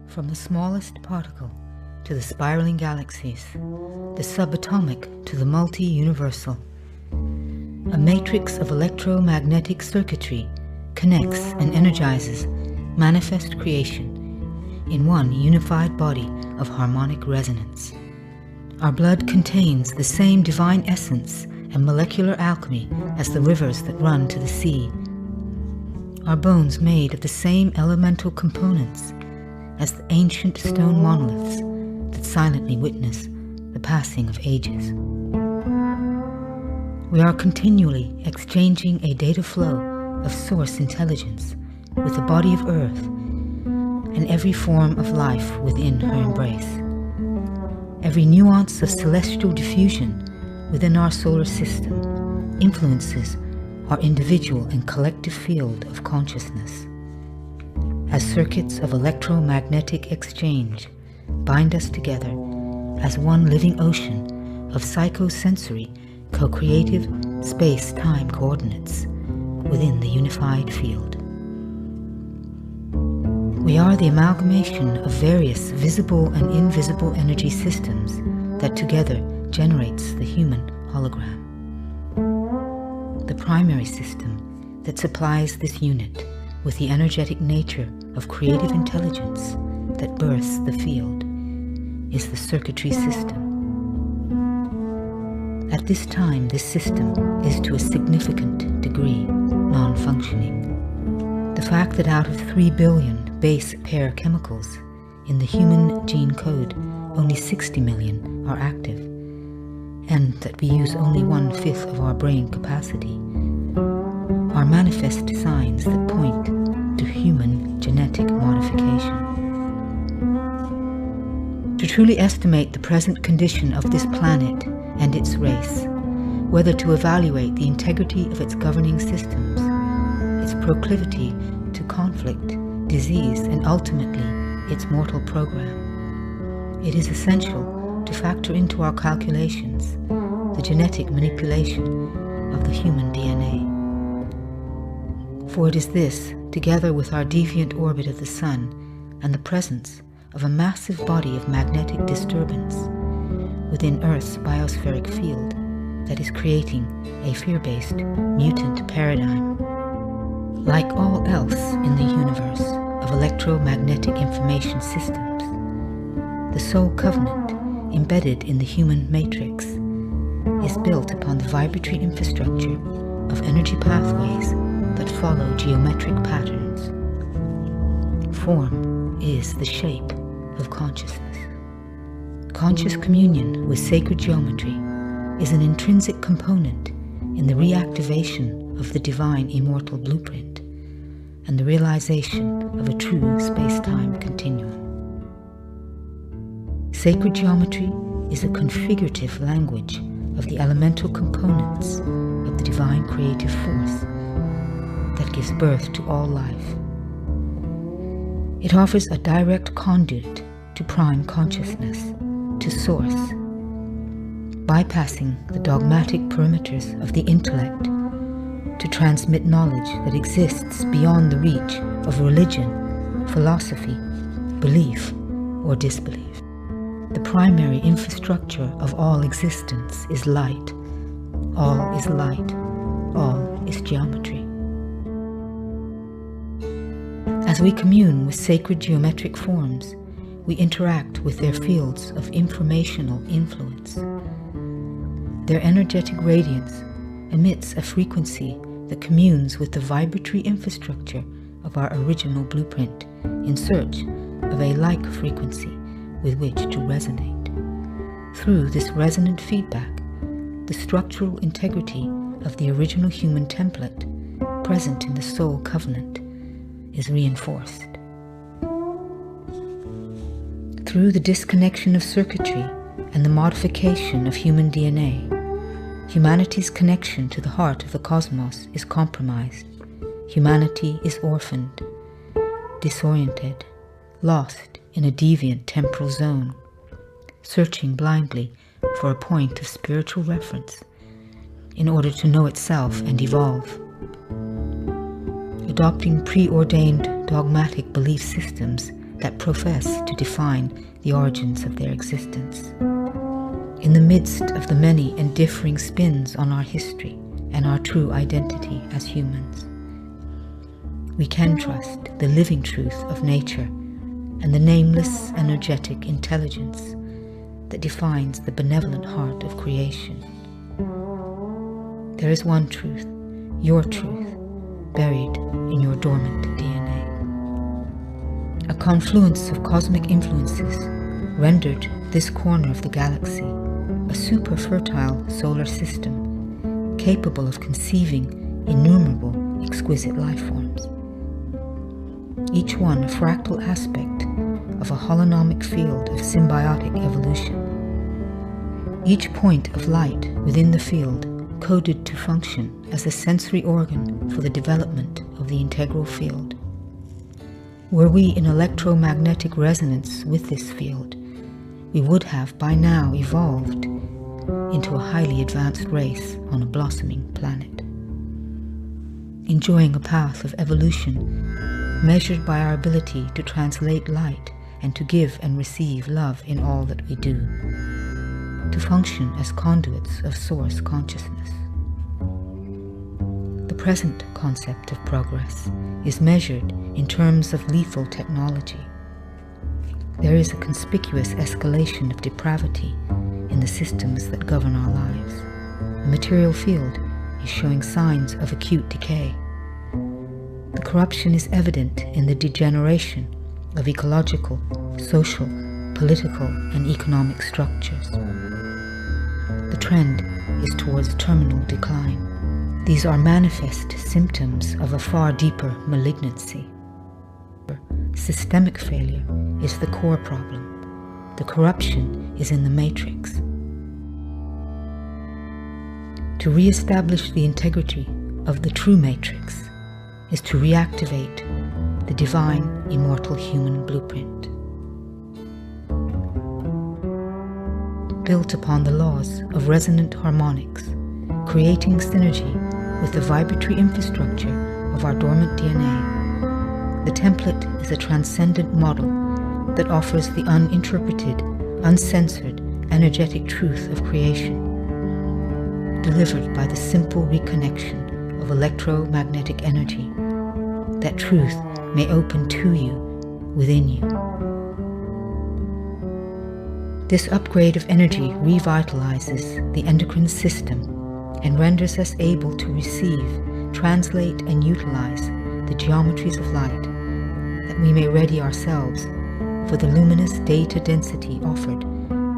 From the smallest particle to the spiraling galaxies, the subatomic to the multi-universal, a matrix of electromagnetic circuitry connects and energizes manifest creation in one unified body of harmonic resonance. Our blood contains the same divine essence and molecular alchemy as the rivers that run to the sea. Our bones made of the same elemental components as the ancient stone monoliths that silently witness the passing of ages. We are continually exchanging a data flow of source intelligence with the body of Earth and every form of life within her embrace. Every nuance of celestial diffusion within our solar system influences our individual and collective field of consciousness. As circuits of electromagnetic exchange bind us together as one living ocean of psychosensory, co-creative space-time coordinates within the unified field. We are the amalgamation of various visible and invisible energy systems that together generates the human hologram. The primary system that supplies this unit with the energetic nature of creative intelligence that births the field is the circuitry system. At this time, this system is to a significant degree non-functioning. The fact that out of 3 billion base pair chemicals in the human gene code, only 60 million are active, and that we use only 1/5 of our brain capacity, are manifest signs that point to human genetic modification. To truly estimate the present condition of this planet and its race, whether to evaluate the integrity of its governing systems, its proclivity to conflict, disease, and ultimately its mortal program, it is essential to factor into our calculations the genetic manipulation of the human DNA. For it is this, together with our deviant orbit of the Sun and the presence of a massive body of magnetic disturbance within Earth's biospheric field, that is creating a fear-based mutant paradigm. Like all else in the universe of electromagnetic information systems, the soul covenant embedded in the human matrix is built upon the vibratory infrastructure of energy pathways that follow geometric patterns. Form is the shape of consciousness. Conscious communion with sacred geometry is an intrinsic component in the reactivation of the divine immortal blueprint and the realization of a true space-time continuum. Sacred geometry is a configurative language of the elemental components of the divine creative force that gives birth to all life. It offers a direct conduit to prime consciousness, to source, bypassing the dogmatic perimeters of the intellect to transmit knowledge that exists beyond the reach of religion, philosophy, belief, or disbelief. The primary infrastructure of all existence is light. All is light. All is geometry. As we commune with sacred geometric forms, we interact with their fields of informational influence. Their energetic radiance emits a frequency that communes with the vibratory infrastructure of our original blueprint in search of a like frequency with which to resonate. Through this resonant feedback, the structural integrity of the original human template present in the soul covenant is reinforced. Through the disconnection of circuitry and the modification of human DNA, humanity's connection to the heart of the cosmos is compromised. Humanity is orphaned, disoriented, lost in a deviant temporal zone, searching blindly for a point of spiritual reference in order to know itself and evolve. Adopting preordained dogmatic belief systems that profess to define the origins of their existence. In the midst of the many and differing spins on our history and our true identity as humans, we can trust the living truth of nature and the nameless, energetic intelligence that defines the benevolent heart of creation. There is one truth, your truth, buried in your dormant DNA. A confluence of cosmic influences rendered this corner of the galaxy a super fertile solar system capable of conceiving innumerable exquisite life forms, each one a fractal aspect of a holonomic field of symbiotic evolution. Each point of light within the field coded to function as a sensory organ for the development of the integral field. Were we in electromagnetic resonance with this field, we would have by now evolved into a highly advanced race on a blossoming planet, enjoying a path of evolution measured by our ability to translate light and to give and receive love in all that we do, to function as conduits of source consciousness. The present concept of progress is measured in terms of lethal technology. There is a conspicuous escalation of depravity in the systems that govern our lives. The material field is showing signs of acute decay. The corruption is evident in the degeneration of ecological, social, political, and economic structures. The trend is towards terminal decline. These are manifest symptoms of a far deeper malignancy. Systemic failure is the core problem. The corruption is in the matrix. To re-establish the integrity of the true matrix is to reactivate the divine, immortal human blueprint, built upon the laws of resonant harmonics, creating synergy with the vibratory infrastructure of our dormant DNA. The template is a transcendent model that offers the uninterpreted, uncensored, energetic truth of creation, delivered by the simple reconnection of electromagnetic energy. That truth may open to you, within you. This upgrade of energy revitalizes the endocrine system and renders us able to receive, translate, and utilize the geometries of light, that we may ready ourselves for the luminous data density offered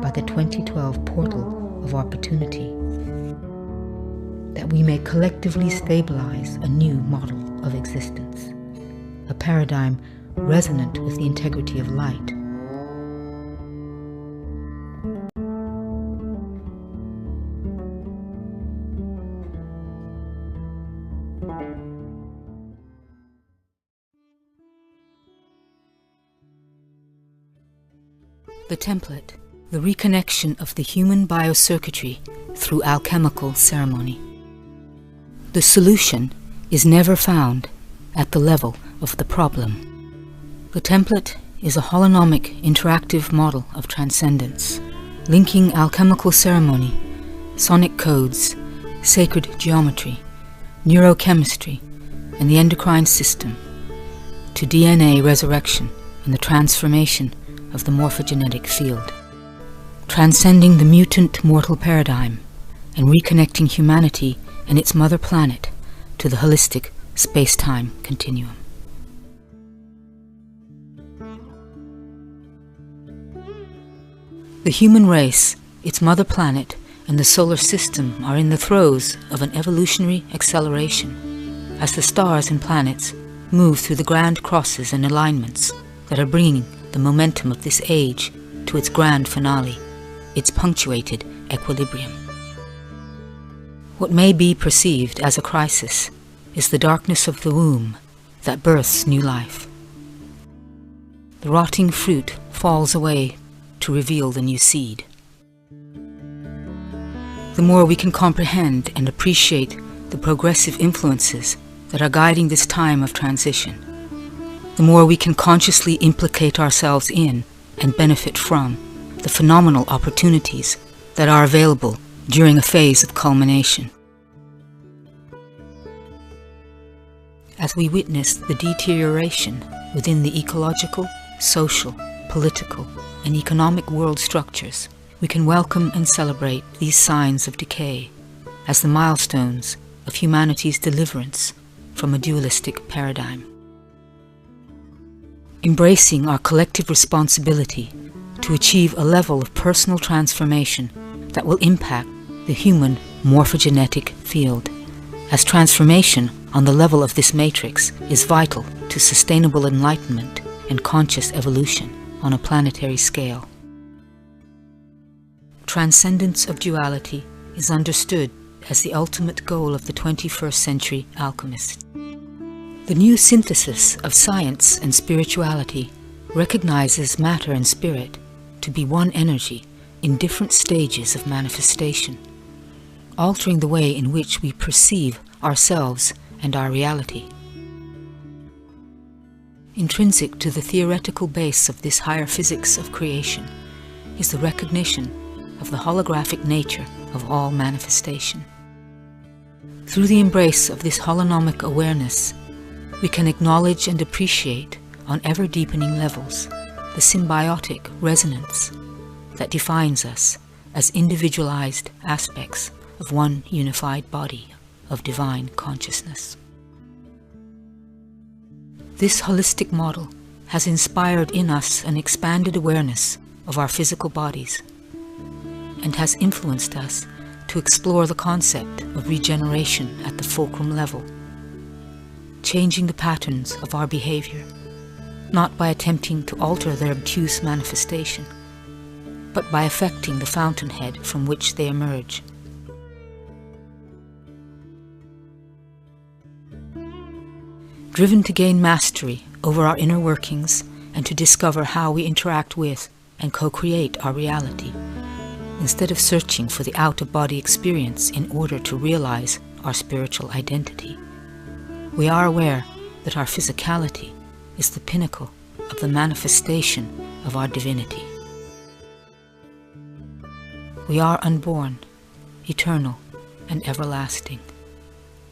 by the 2012 portal of opportunity, that we may collectively stabilize a new model of existence, a paradigm resonant with the integrity of light. The template, the reconnection of the human biocircuitry through alchemical ceremony. The solution is never found at the level of the problem. The template is a holonomic interactive model of transcendence, linking alchemical ceremony, sonic codes, sacred geometry, neurochemistry, and the endocrine system to DNA resurrection and the transformation of the morphogenetic field, transcending the mutant mortal paradigm and reconnecting humanity and its mother planet to the holistic space-time continuum. The human race, its mother planet, and the solar system are in the throes of an evolutionary acceleration as the stars and planets move through the grand crosses and alignments that are bringing the momentum of this age to its grand finale, its punctuated equilibrium. What may be perceived as a crisis is the darkness of the womb that births new life. The rotting fruit falls away to reveal the new seed. The more we can comprehend and appreciate the progressive influences that are guiding this time of transition, the more we can consciously implicate ourselves in and benefit from the phenomenal opportunities that are available during a phase of culmination. As we witness the deterioration within the ecological, social, political, and economic world structures, we can welcome and celebrate these signs of decay as the milestones of humanity's deliverance from a dualistic paradigm. Embracing our collective responsibility to achieve a level of personal transformation that will impact the human morphogenetic field, as transformation on the level of this matrix is vital to sustainable enlightenment and conscious evolution on a planetary scale. Transcendence of duality is understood as the ultimate goal of the 21st century alchemist. The new synthesis of science and spirituality recognizes matter and spirit to be one energy in different stages of manifestation, altering the way in which we perceive ourselves and our reality. Intrinsic to the theoretical base of this higher physics of creation is the recognition of the holographic nature of all manifestation. Through the embrace of this holonomic awareness, we can acknowledge and appreciate on ever-deepening levels the symbiotic resonance that defines us as individualized aspects of one unified body of divine consciousness. This holistic model has inspired in us an expanded awareness of our physical bodies and has influenced us to explore the concept of regeneration at the fulcrum level, changing the patterns of our behavior, not by attempting to alter their obtuse manifestation, but by affecting the fountainhead from which they emerge. Driven to gain mastery over our inner workings and to discover how we interact with and co-create our reality, instead of searching for the out-of-body experience in order to realize our spiritual identity, we are aware that our physicality is the pinnacle of the manifestation of our divinity. We are unborn, eternal, and everlasting.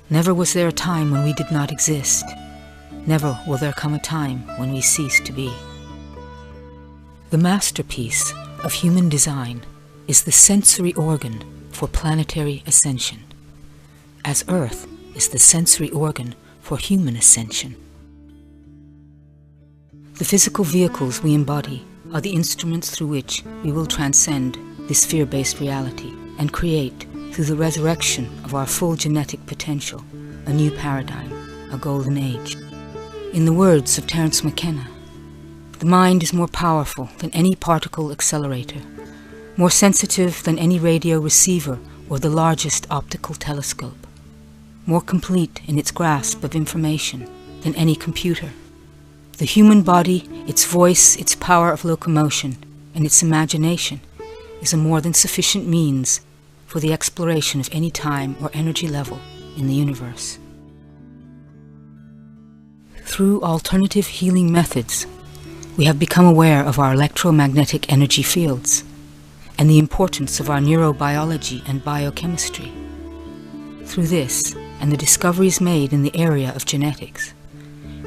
Never was there a time when we did not exist. Never will there come a time when we cease to be. The masterpiece of human design is the sensory organ for planetary ascension, as Earth is the sensory organ for human ascension. The physical vehicles we embody are the instruments through which we will transcend this fear-based reality and create, through the resurrection of our full genetic potential, a new paradigm, a golden age. In the words of Terence McKenna, the mind is more powerful than any particle accelerator, more sensitive than any radio receiver or the largest optical telescope, more complete in its grasp of information than any computer. The human body, its voice, its power of locomotion, and its imagination is a more than sufficient means for the exploration of any time or energy level in the universe. Through alternative healing methods, we have become aware of our electromagnetic energy fields and the importance of our neurobiology and biochemistry. Through this and the discoveries made in the area of genetics,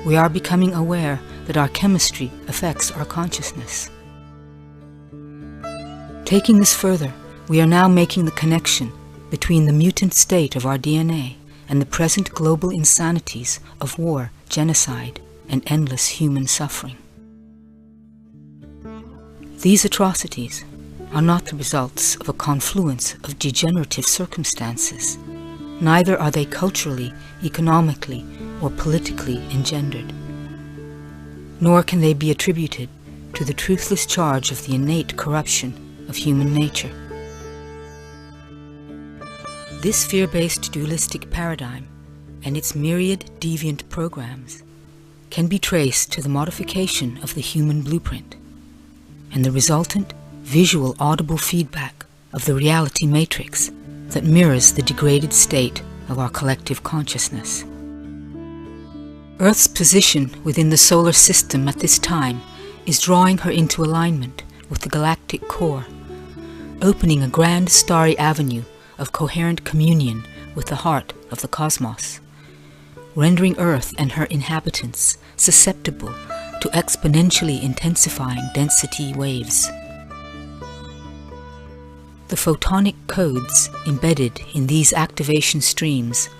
we are becoming aware that our chemistry affects our consciousness. Taking this further, we are now making the connection between the mutant state of our DNA and the present global insanities of war, genocide, and endless human suffering. These atrocities are not the results of a confluence of degenerative circumstances. Neither are they culturally, economically, or politically engendered. Nor can they be attributed to the truthless charge of the innate corruption of human nature. This fear-based dualistic paradigm and its myriad deviant programs can be traced to the modification of the human blueprint and the resultant visual audible feedback of the reality matrix that mirrors the degraded state of our collective consciousness. Earth's position within the solar system at this time is drawing her into alignment with the galactic core, opening a grand starry avenue of coherent communion with the heart of the cosmos, rendering Earth and her inhabitants susceptible to exponentially intensifying density waves. The photonic codes embedded in these activation streams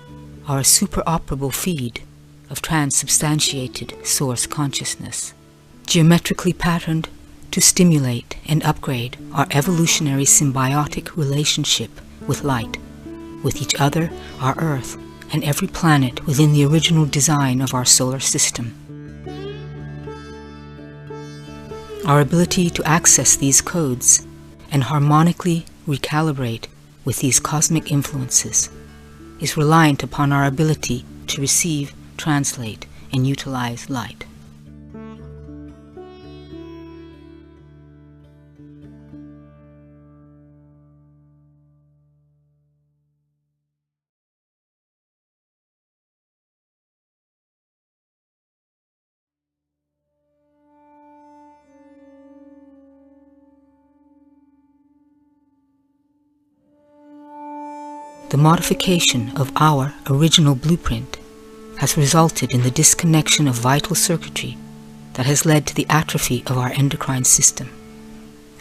are a superoperable feed of transubstantiated source consciousness, geometrically patterned to stimulate and upgrade our evolutionary symbiotic relationship with light, with each other, our Earth, and every planet within the original design of our solar system. Our ability to access these codes and harmonically recalibrate with these cosmic influences is reliant upon our ability to receive, translate, and utilize light. The modification of our original blueprint has resulted in the disconnection of vital circuitry that has led to the atrophy of our endocrine system.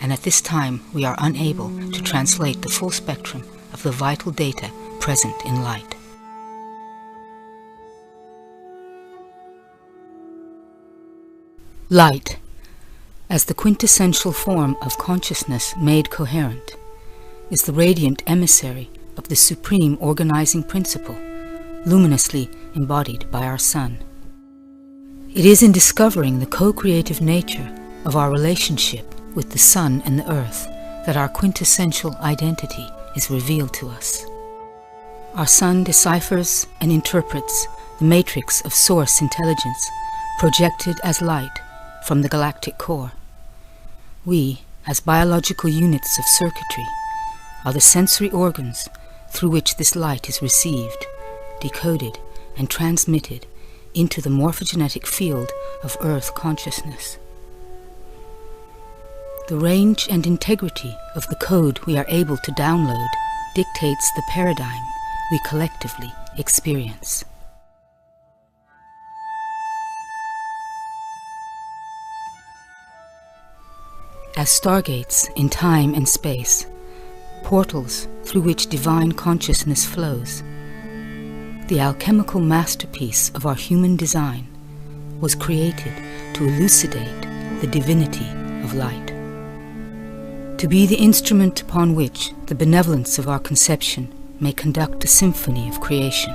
And at this time, we are unable to translate the full spectrum of the vital data present in light. Light, as the quintessential form of consciousness made coherent, is the radiant emissary of the supreme organizing principle, luminously embodied by our Sun. It is in discovering the co-creative nature of our relationship with the Sun and the Earth that our quintessential identity is revealed to us. Our Sun deciphers and interprets the matrix of source intelligence projected as light from the galactic core. We, as biological units of circuitry, are the sensory organs through which this light is received, decoded, and transmitted into the morphogenetic field of Earth consciousness. The range and integrity of the code we are able to download dictates the paradigm we collectively experience. As stargates in time and space, portals through which divine consciousness flows, the alchemical masterpiece of our human design was created to elucidate the divinity of light, to be the instrument upon which the benevolence of our conception may conduct a symphony of creation,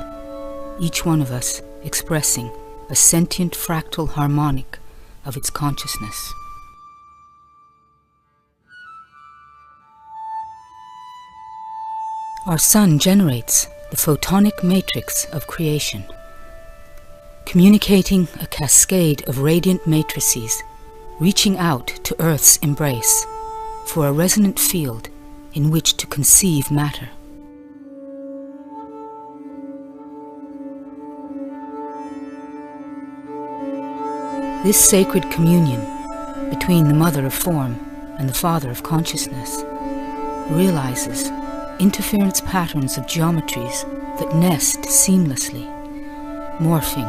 each one of us expressing a sentient fractal harmonic of its consciousness. Our Sun generates the photonic matrix of creation, communicating a cascade of radiant matrices reaching out to Earth's embrace for a resonant field in which to conceive matter. This sacred communion between the Mother of Form and the Father of Consciousness realizes interference patterns of geometries that nest seamlessly, morphing,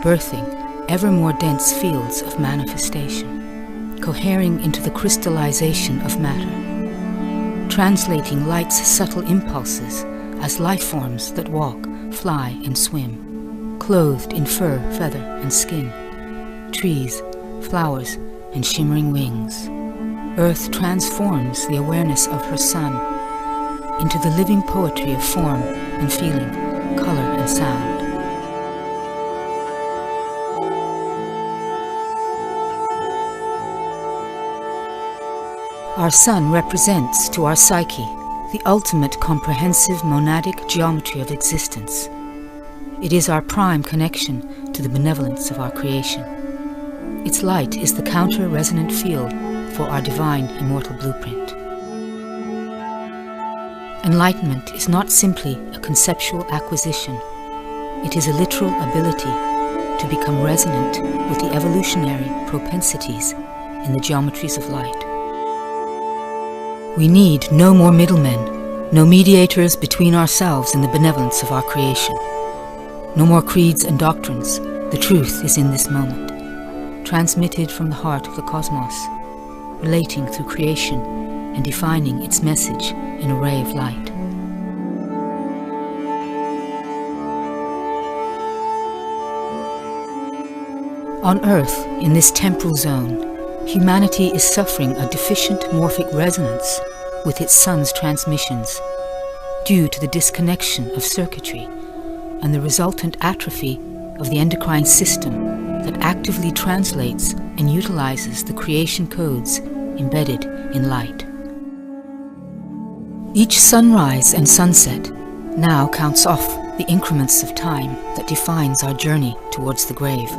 birthing ever more dense fields of manifestation, cohering into the crystallization of matter, translating light's subtle impulses as life forms that walk, fly, and swim, clothed in fur, feather, and skin, trees, flowers, and shimmering wings. Earth transforms the awareness of her Sun into the living poetry of form and feeling, color and sound. Our Sun represents to our psyche the ultimate comprehensive monadic geometry of existence. It is our prime connection to the benevolence of our creation. Its light is the counter-resonant field for our divine immortal blueprint. Enlightenment is not simply a conceptual acquisition. It is a literal ability to become resonant with the evolutionary propensities in the geometries of light. We need no more middlemen, no mediators between ourselves and the benevolence of our creation. No more creeds and doctrines. The truth is in this moment, transmitted from the heart of the cosmos, relating through creation and defining its message in a ray of light. On Earth, in this temporal zone, humanity is suffering a deficient morphic resonance with its sun's transmissions due to the disconnection of circuitry and the resultant atrophy of the endocrine system that actively translates and utilizes the creation codes embedded in light. Each sunrise and sunset now counts off the increments of time that defines our journey towards the grave.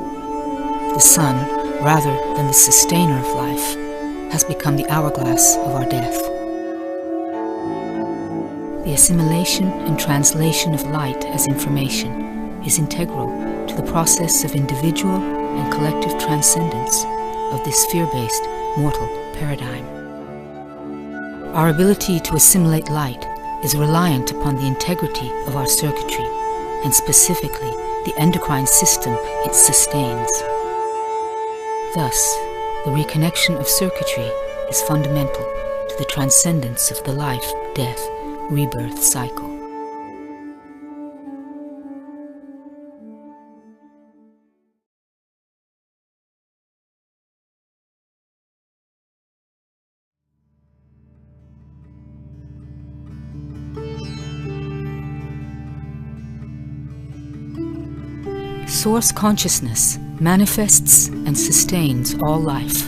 The sun, rather than the sustainer of life, has become the hourglass of our death. The assimilation and translation of light as information is integral to the process of individual and collective transcendence of this sphere-based mortal paradigm. Our ability to assimilate light is reliant upon the integrity of our circuitry, and specifically the endocrine system it sustains. Thus, the reconnection of circuitry is fundamental to the transcendence of the life-death rebirth cycle. Source consciousness manifests and sustains all life.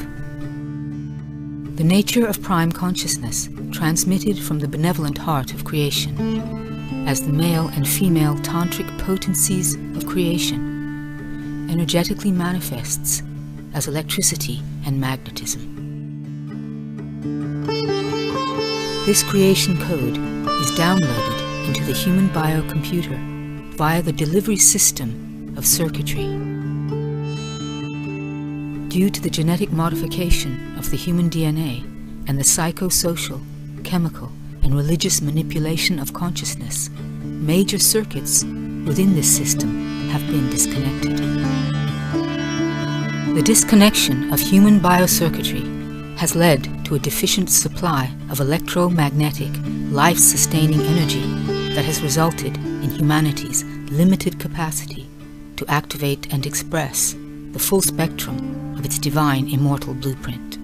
The nature of prime consciousness, transmitted from the benevolent heart of creation, as the male and female tantric potencies of creation, energetically manifests as electricity and magnetism. This creation code is downloaded into the human biocomputer via the delivery system of circuitry. Due to the genetic modification of the human DNA and the psychosocial, chemical, and religious manipulation of consciousness, major circuits within this system have been disconnected. The disconnection of human biocircuitry has led to a deficient supply of electromagnetic, life-sustaining energy that has resulted in humanity's limited capacity to activate and express the full spectrum of its divine immortal blueprint.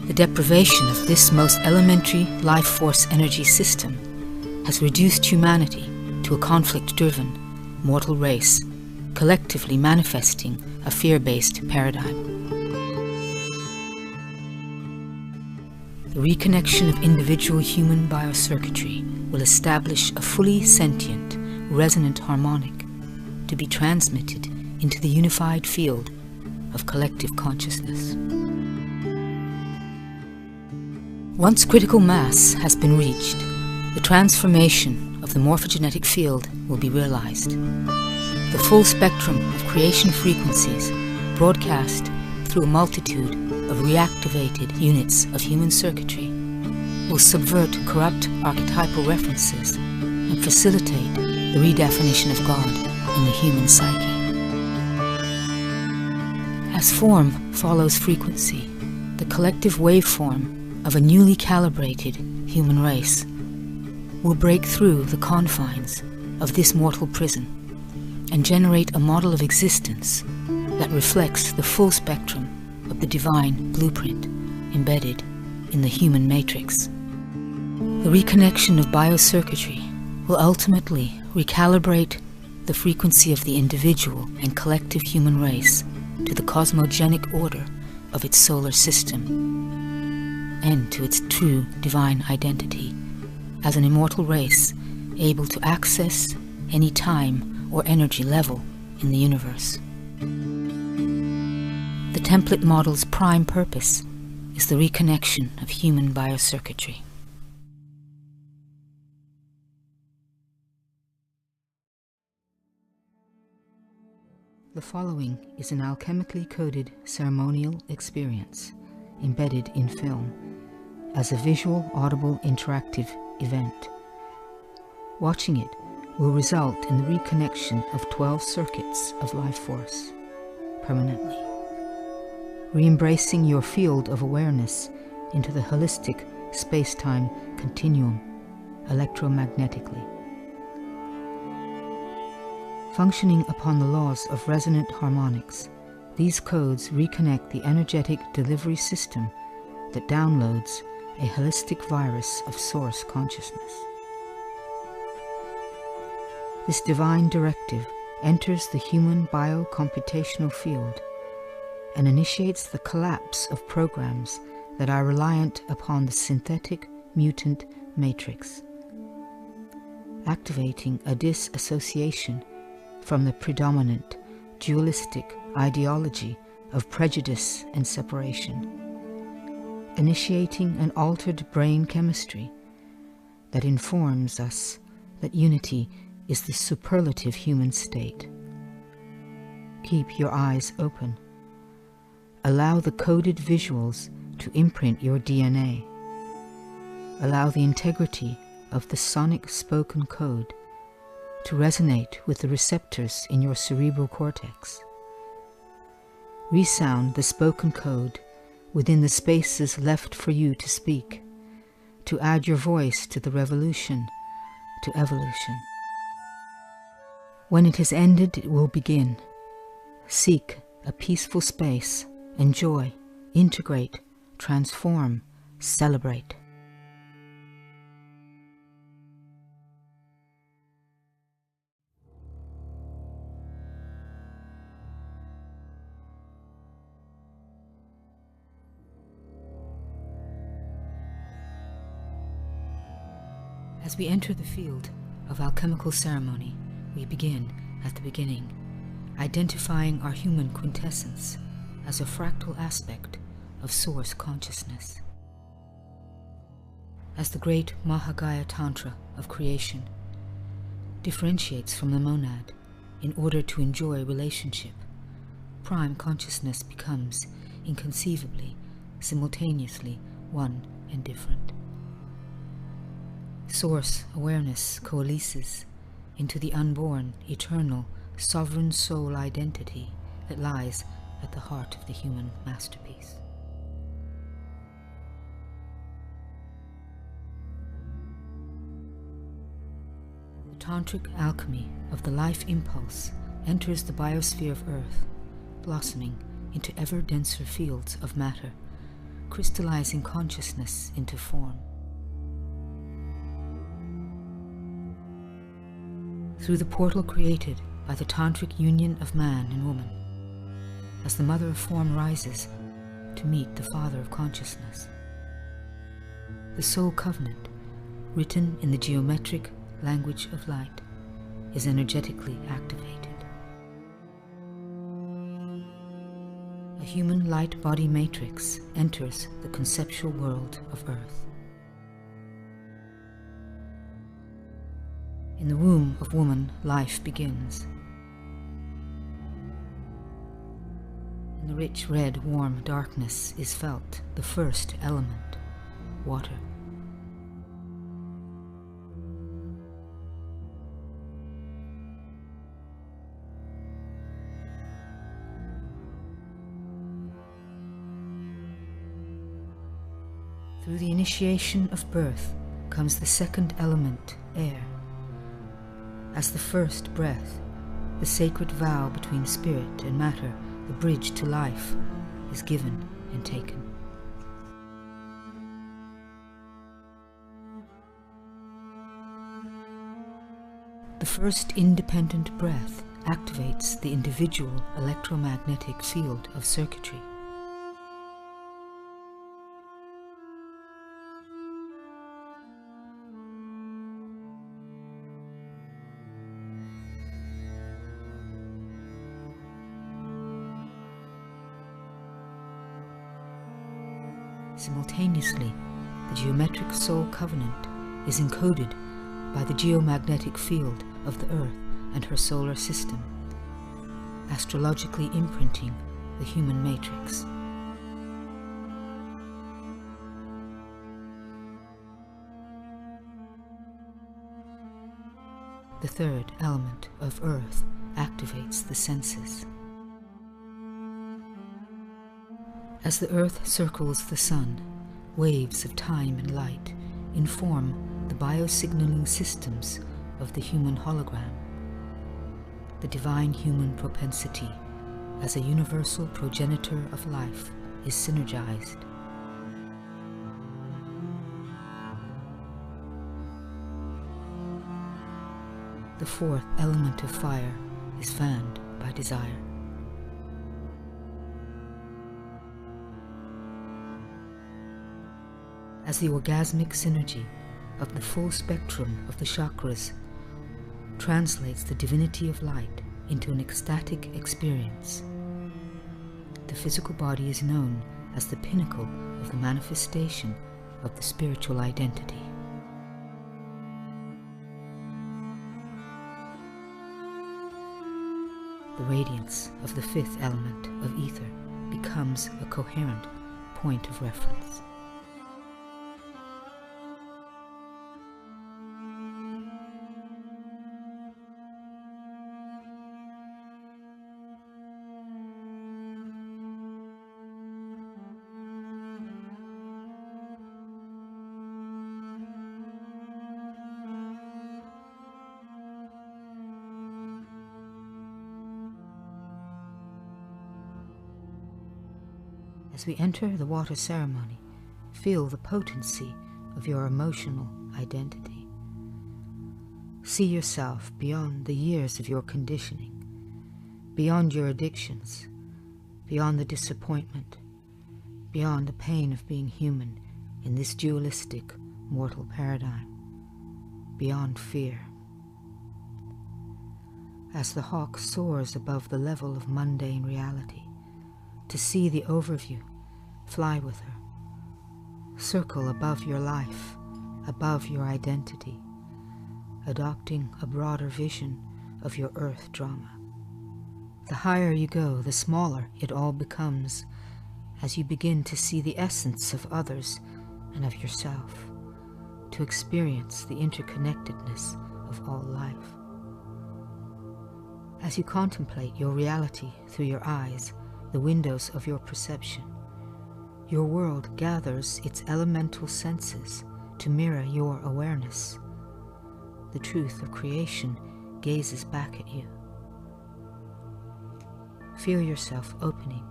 The deprivation of this most elementary life force energy system has reduced humanity to a conflict-driven, mortal race, collectively manifesting a fear-based paradigm. The reconnection of individual human biocircuitry will establish a fully sentient, resonant harmonic to be transmitted into the unified field of collective consciousness. Once critical mass has been reached, the transformation of the morphogenetic field will be realized. The full spectrum of creation frequencies broadcast through a multitude of reactivated units of human circuitry will subvert corrupt archetypal references and facilitate the redefinition of God in the human psyche. As form follows frequency, the collective waveform of a newly calibrated human race will break through the confines of this mortal prison and generate a model of existence that reflects the full spectrum of the divine blueprint embedded in the human matrix. The reconnection of biocircuitry will ultimately recalibrate the frequency of the individual and collective human race to the cosmogenic order of its solar system and to its true divine identity as an immortal race able to access any time or energy level in the universe. The template model's prime purpose is the reconnection of human biocircuitry. The following is an alchemically coded ceremonial experience embedded in film as a visual, audible, interactive event. Watching it will result in the reconnection of 12 circuits of life force permanently, re-embracing your field of awareness into the holistic space-time continuum electromagnetically. Functioning upon the laws of resonant harmonics, these codes reconnect the energetic delivery system that downloads a holistic virus of source consciousness. This divine directive enters the human biocomputational field and initiates the collapse of programs that are reliant upon the synthetic mutant matrix, activating a disassociation from the predominant dualistic ideology of prejudice and separation, initiating an altered brain chemistry that informs us that unity is the superlative human state. Keep your eyes open. Allow the coded visuals to imprint your DNA. Allow the integrity of the sonic spoken code to resonate with the receptors in your cerebral cortex. Resound the spoken code within the spaces left for you to speak, to add your voice to the revolution, to evolution. When it has ended, it will begin. Seek a peaceful space, enjoy, integrate, transform, celebrate. As we enter the field of alchemical ceremony, we begin at the beginning, identifying our human quintessence as a fractal aspect of source consciousness. As the great Mahagaya Tantra of creation differentiates from the monad in order to enjoy relationship, prime consciousness becomes inconceivably, simultaneously one and different. Source awareness coalesces into the unborn, eternal, sovereign soul identity that lies at the heart of the human masterpiece. The tantric alchemy of the life impulse enters the biosphere of Earth, blossoming into ever denser fields of matter, crystallizing consciousness into form. Through the portal created by the tantric union of man and woman, as the mother of form rises to meet the father of consciousness. The soul covenant, written in the geometric language of light, is energetically activated. A human light body matrix enters the conceptual world of Earth. In the womb of woman, life begins. In the rich red, warm darkness is felt the first element, water. Through the initiation of birth comes the second element, air. As the first breath, the sacred vow between spirit and matter, the bridge to life, is given and taken. The first independent breath activates the individual electromagnetic field of circuitry. Simultaneously, the geometric soul covenant is encoded by the geomagnetic field of the Earth and her solar system. astrologically imprinting the human matrix. The third element of Earth activates the senses. As the Earth circles the Sun, waves of time and light inform the biosignaling systems of the human hologram. The divine human propensity, as a universal progenitor of life, is synergized. The fourth element of fire is fanned by desire. As the orgasmic synergy of the full spectrum of the chakras translates the divinity of light into an ecstatic experience, the physical body is known as the pinnacle of the manifestation of the spiritual identity. The radiance of the fifth element of ether becomes a coherent point of reference. As we enter the water ceremony, feel the potency of your emotional identity. See yourself beyond the years of your conditioning, beyond your addictions, beyond the disappointment, beyond the pain of being human in this dualistic, mortal paradigm, beyond fear. As the hawk soars above the level of mundane reality, to see the overview, fly with her. Circle above your life, above your identity, adopting a broader vision of your earth drama. The higher you go, the smaller it all becomes, as you begin to see the essence of others and of yourself, to experience the interconnectedness of all life. As you contemplate your reality through your eyes, the windows of your perception, your world gathers its elemental senses to mirror your awareness. The truth of creation gazes back at you. Feel yourself opening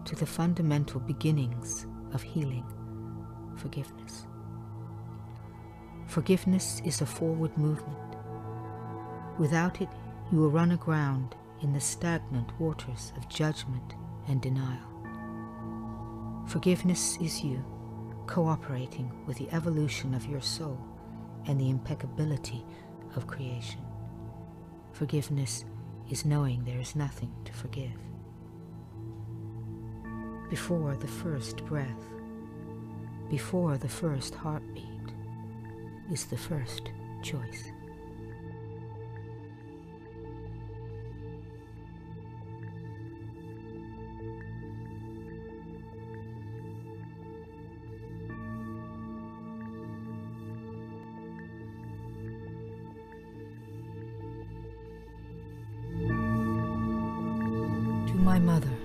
to the fundamental beginnings of healing, forgiveness. Forgiveness is a forward movement. Without it, you will run aground in the stagnant waters of judgment and denial. Forgiveness is you cooperating with the evolution of your soul and the impeccability of creation. Forgiveness is knowing there is nothing to forgive. Before the first breath, before the first heartbeat, is the first choice. My mother,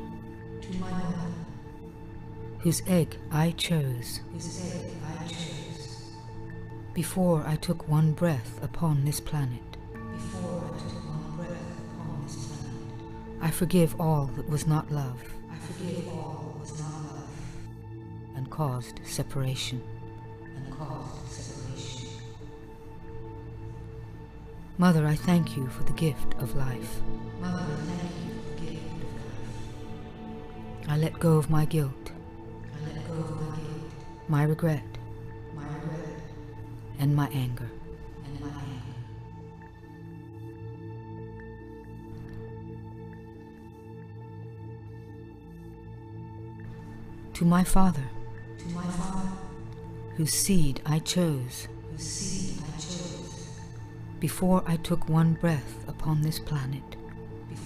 whose egg I chose, before I took one breath upon this planet. I forgive all that was not love, and caused separation. Mother, I thank you for the gift of life. I let go of my guilt, my regret, and my anger. To my father, whose seed I chose, before I took one breath upon this planet.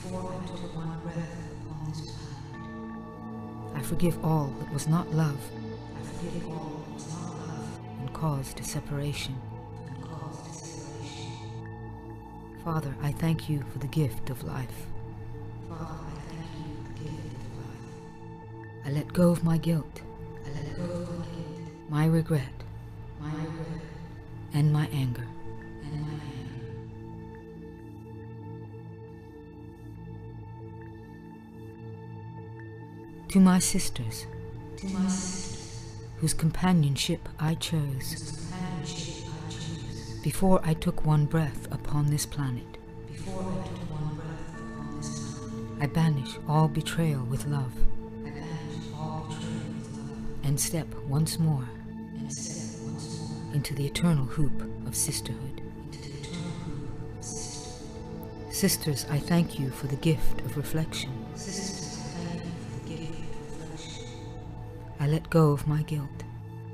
before I took one breath upon this planet. I forgive all that was not love. I forgive all that was not love and caused a separation. Father, I thank you for the gift of life. Father, I thank you for the gift of life. I let go of my guilt. I let go of my guilt. My regret. My regret. And my anger. And my anger. To my sisters. To my sisters. Whose companionship I chose. Before I took one breath upon this planet. Before I took one breath upon this planet. I banish all betrayal with love. I banish all betrayal with love. And step once more. And step once more. Into the eternal hoop of sisterhood. Into the eternal hoop of sisterhood. Sisters, I thank you for the gift of reflection. Sisters, I thank you for the gift of reflection. I let go of my guilt.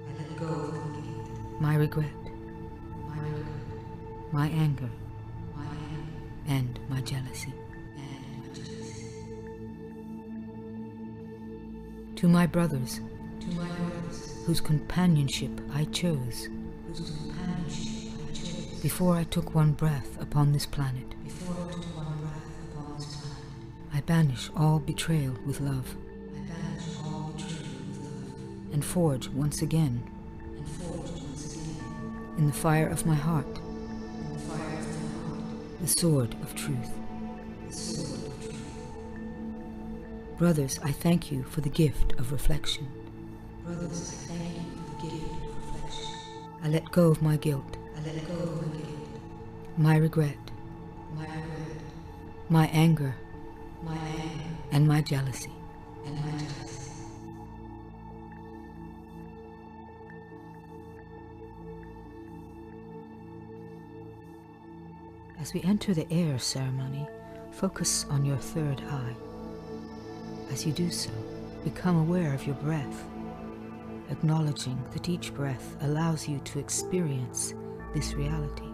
I let go of my guilt. My regret. My anger, and my jealousy. To my brothers, whose companionship I chose, before I took one breath upon this planet, I banish all betrayal with love, and forge once again, in the fire of my heart, the sword of truth. Brothers, I thank you for the gift of reflection. Brothers, I thank you for the gift of reflection. I let go of my guilt. I let go of my guilt. My regret. My regret. My anger. My anger. And my jealousy. And my jealousy. As we enter the air ceremony, focus on your third eye. As you do so, become aware of your breath, acknowledging that each breath allows you to experience this reality.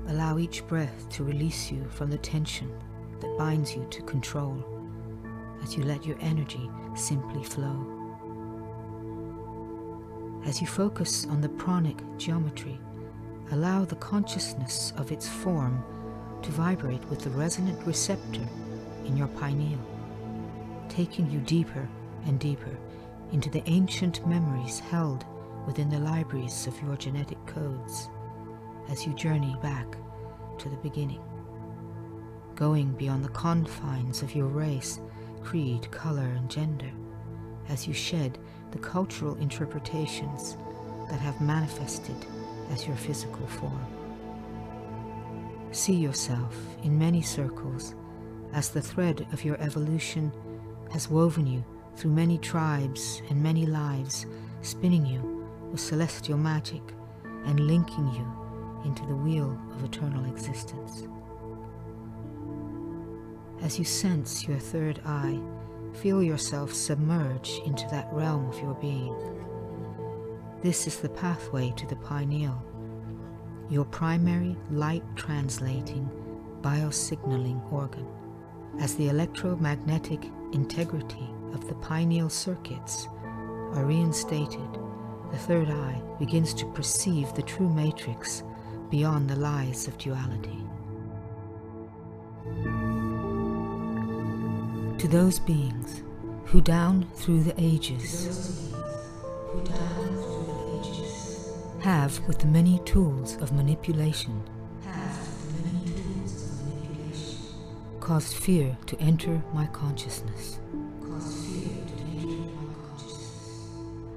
Allow each breath to release you from the tension that binds you to control, as you let your energy simply flow. As you focus on the pranic geometry, allow the consciousness of its form to vibrate with the resonant receptor in your pineal, taking you deeper and deeper into the ancient memories held within the libraries of your genetic codes as you journey back to the beginning, going beyond the confines of your race, creed, color, and gender, as you shed the cultural interpretations that have manifested as your physical form. See yourself in many circles as the thread of your evolution has woven you through many tribes and many lives, spinning you with celestial magic and linking you into the wheel of eternal existence. As you sense your third eye, feel yourself submerge into that realm of your being. This is the pathway to the pineal, your primary light-translating biosignaling organ. As the electromagnetic integrity of the pineal circuits are reinstated, the third eye begins to perceive the true matrix beyond the lies of duality. To those beings who down through the ages have, with the many tools of manipulation, caused fear to enter my consciousness,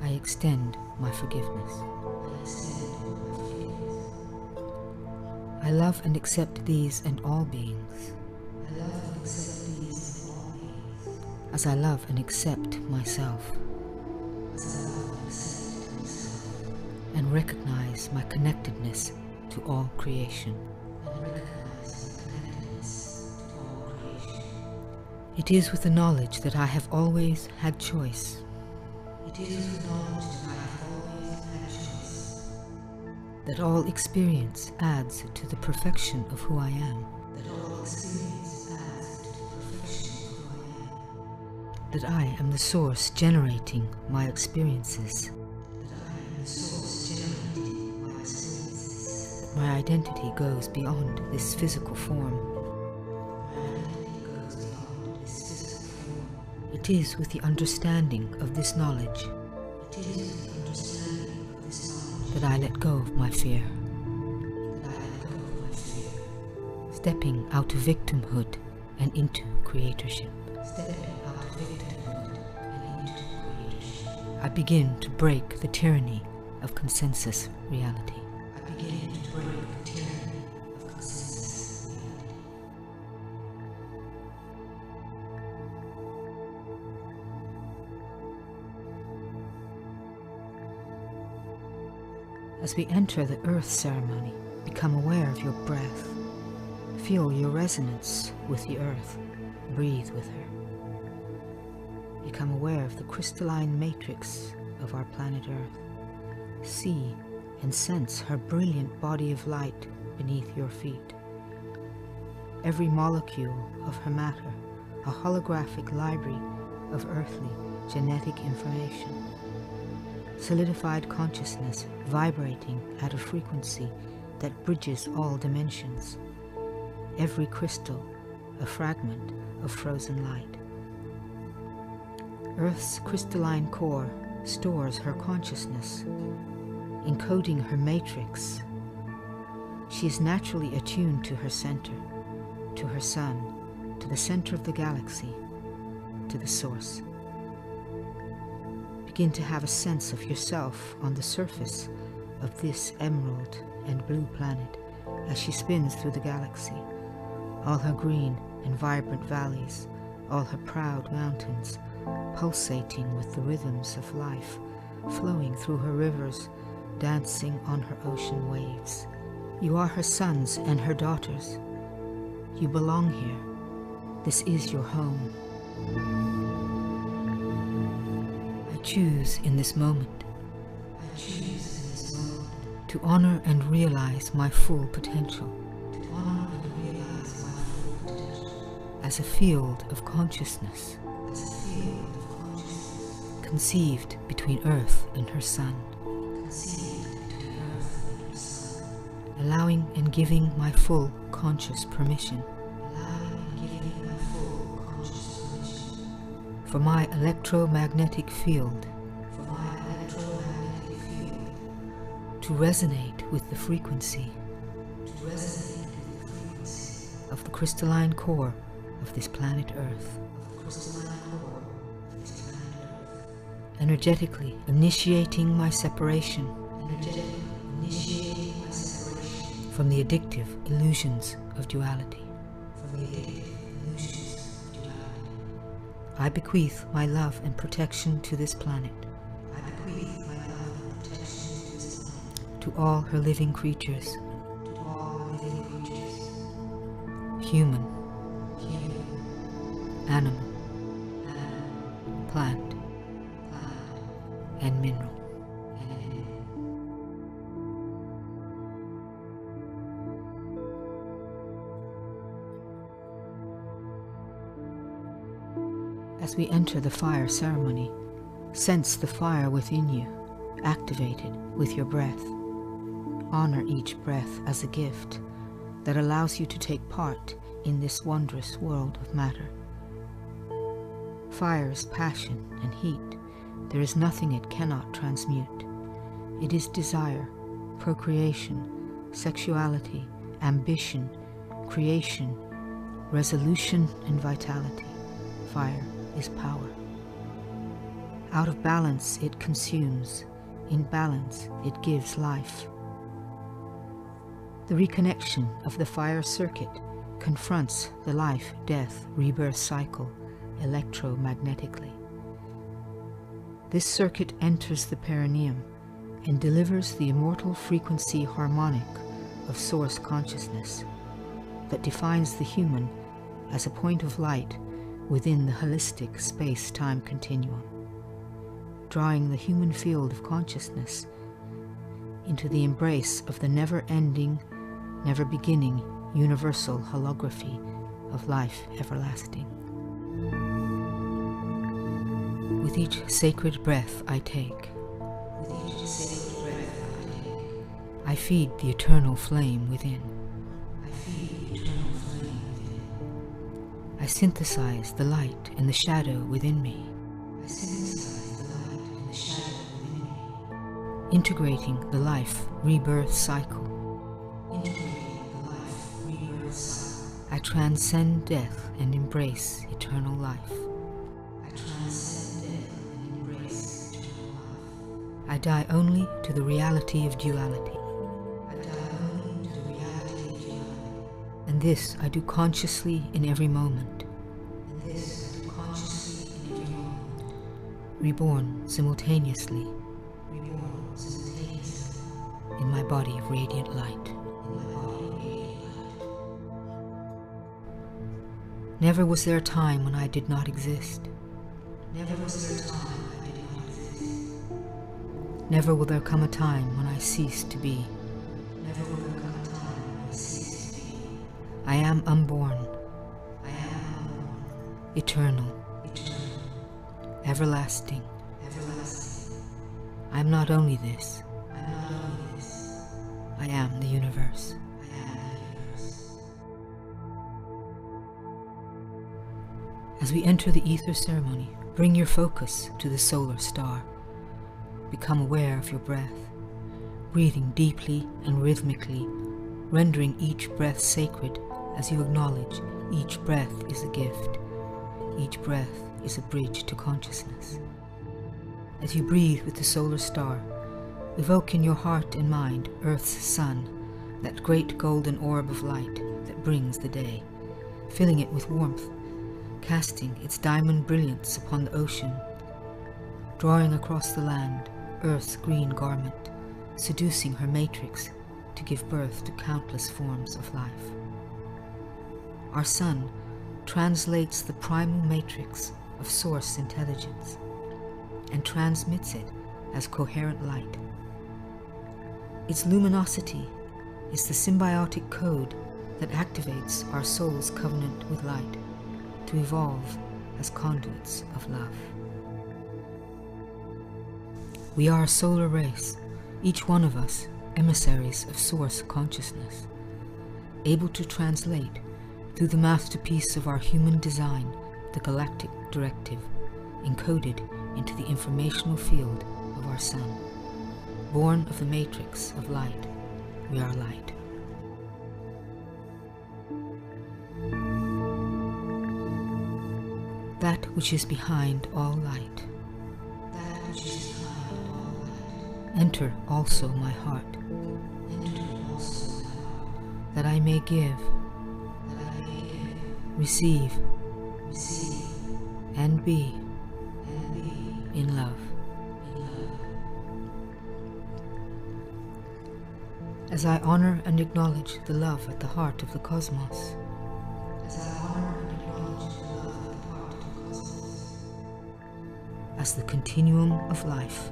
I extend my forgiveness. I love and accept these and all beings, as I love and accept myself, and recognize my connectedness to all creation. It is with the knowledge that I have always had choice. That all experience adds to the perfection of who I am. that I am the source generating my experiences. My identity goes beyond this physical form. It is with the understanding of this knowledge that I let go of my fear. Stepping out of victimhood and into creatorship. I begin to break the tyranny of consensus reality. As we enter the earth ceremony, become aware of your breath. Feel your resonance with the earth. Breathe with her. Become aware of the crystalline matrix of our planet Earth. See and sense her brilliant body of light beneath your feet. Every molecule of her matter, a holographic library of earthly genetic information. Solidified consciousness vibrating at a frequency that bridges all dimensions. Every crystal a fragment of frozen light. Earth's crystalline core stores her consciousness, encoding her matrix. She is naturally attuned to her center, to her sun, to the center of the galaxy, to the source. Begin to have a sense of yourself on the surface of this emerald and blue planet as she spins through the galaxy, all her green and vibrant valleys, all her proud mountains, pulsating with the rhythms of life, flowing through her rivers, dancing on her ocean waves. You are her sons and her daughters. You belong here. This is your home. I choose in this moment to honor and realize my full potential. As a field of consciousness, conceived between Earth and her sun, allowing and giving my full conscious permission for my electromagnetic field to resonate with the frequency of the crystalline core of this planet Earth. Energetically initiating my separation from the addictive illusions of duality. I bequeath my love and protection to this planet, to all her living creatures, human, animal, plant, and mineral. As we enter the fire ceremony, sense the fire within you, activated with your breath. Honor each breath as a gift that allows you to take part in this wondrous world of matter. Fire's passion and heat, there is nothing it cannot transmute. It is desire, procreation, sexuality, ambition, creation, resolution, and vitality. Fire is power. Out of balance, it consumes. In balance, it gives life. The reconnection of the fire circuit confronts the life, death, rebirth cycle electromagnetically. This circuit enters the perineum and delivers the immortal frequency harmonic of source consciousness that defines the human as a point of light within the holistic space-time continuum, drawing the human field of consciousness into the embrace of the never-ending, never-beginning universal holography of life everlasting. With each sacred breath I take, I feed the eternal flame within. I synthesize the light and the shadow within me. Integrating the life rebirth cycle. I transcend death and embrace eternal life. I die only to the reality of duality. And this I do consciously in every moment. Reborn simultaneously in my body of radiant light. Never was there a time when I did not exist. Never will there come a time when I cease to be. I am unborn, eternal, everlasting. I am not only this, I am the universe. As we enter the ether ceremony, bring your focus to the solar star. Become aware of your breath, breathing deeply and rhythmically, rendering each breath sacred as you acknowledge each breath is a gift. Each breath is a bridge to consciousness. As you breathe with the solar star, evoke in your heart and mind Earth's sun, that great golden orb of light that brings the day, filling it with warmth, casting its diamond brilliance upon the ocean, drawing across the land Earth's green garment, seducing her matrix to give birth to countless forms of life. Our sun translates the primal matrix of source intelligence and transmits it as coherent light. Its luminosity is the symbiotic code that activates our soul's covenant with light to evolve as conduits of love. We are a solar race, each one of us emissaries of source consciousness, able to translate through the masterpiece of our human design the galactic directive encoded into the informational field of our sun. Born of the matrix of light, we are light. That which is behind all light. Enter also my heart, that I may give, receive, and be in love. As I honor and acknowledge the love at the heart of the cosmos, as the continuum of life,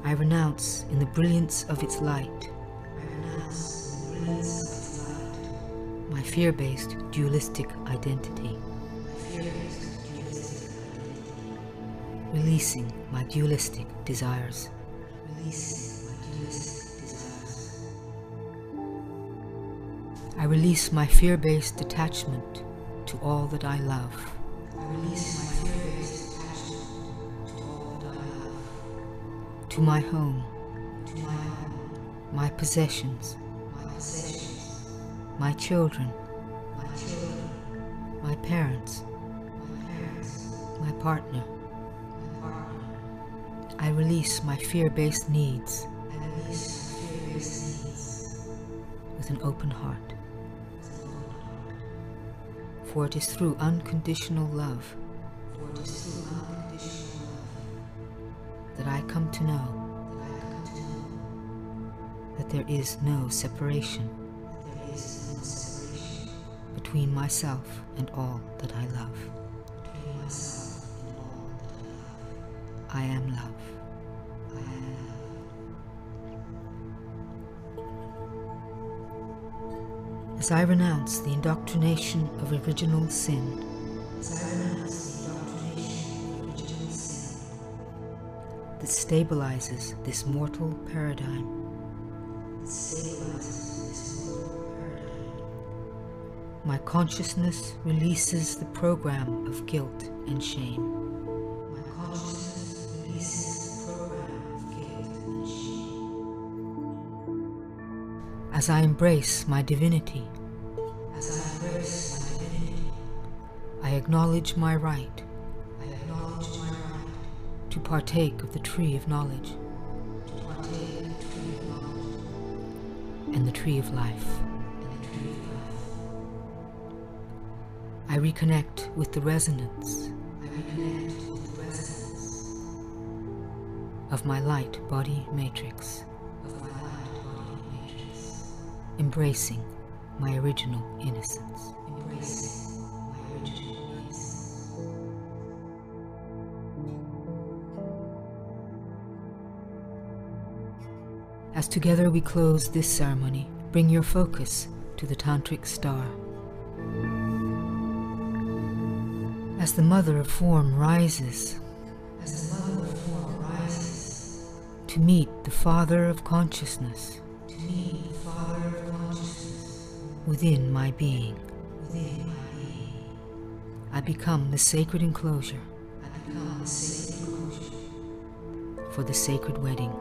I renounce in the brilliance of its light my fear-based dualistic identity, releasing my dualistic desires. I release my fear-based attachment to all that I love. To my home, my possessions, my children, my parents, my partner. I release my fear-based needs with an open heart. For it is through unconditional love that I come to know that there is no separation between myself and all that I love. I am love. As I renounce the indoctrination of original sin, that stabilizes this mortal paradigm. My consciousness releases the program of guilt and shame. As I embrace my divinity, I acknowledge my right to partake of the tree of knowledge and the tree of life. I reconnect with the resonance of my light body matrix, embracing my original innocence. As together we close this ceremony, bring your focus to the Tantric star. As the Mother of Form rises to meet the Father of Consciousness within my being, I become the sacred enclosure for the sacred wedding.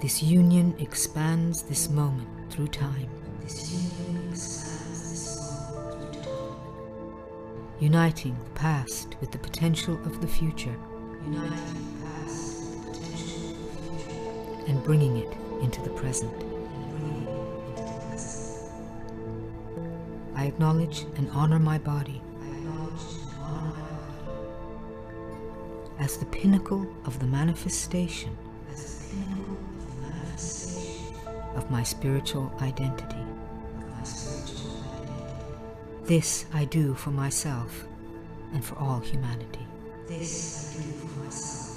This union expands this moment through time, uniting the past with the potential of the future, and bringing it into the present. I acknowledge and honor my body as the pinnacle of the manifestation of my spiritual identity. This I do for myself and for all humanity. This I do for myself